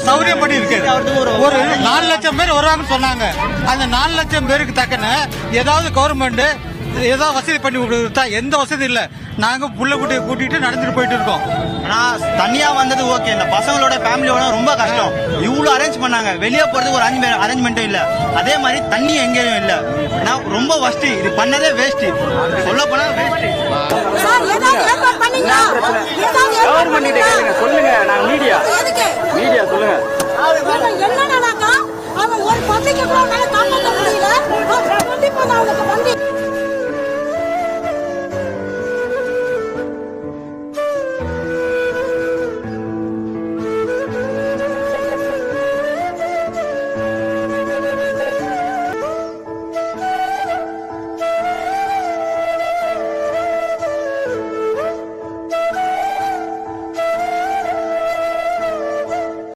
சௌரியம் பண்ணி இருக்கு. ஒரு 4 லட்சம் பேர் வருவாங்கன்னு சொன்னாங்க. அந்த 4 லட்சம் பேருக்கு தக்கன ஏதாவது கவர்மெண்ட் ஏதாவது வசதி பண்ணி கொடுத்தா, எந்த வசதி இல்ல. நாங்க புள்ள குட்டியை கூட்டிட்டு நடந்துட்டு போயிட்டு இருக்கோம். ஆனா தனியா வந்தது ஓகே, இந்த பசங்களோட ஃபேமிலியோட ரொம்ப கஷ்டம். இவ்வளவு அரேஞ்ச் பண்ணாங்க, வெளியே போறதுக்கு ஒரு அரேஞ்ச்மெண்ட்டும் இல்ல. அதே மாதிரி தண்ணி எங்கேயும் இல்ல. நான் ரொம்ப வஸ்ட், இது பண்ணதே வேஸ்ட். சொல்ல போனா வேஸ்ட். சொல்லுங்க. நாங்க மீடியா சொல்லுங்க. என்னன்னா அவன் ஒரு பத்திரிக்கை கூட காப்பாற்ற முடியல. கண்டிப்பா நான் அவனுக்கு வந்து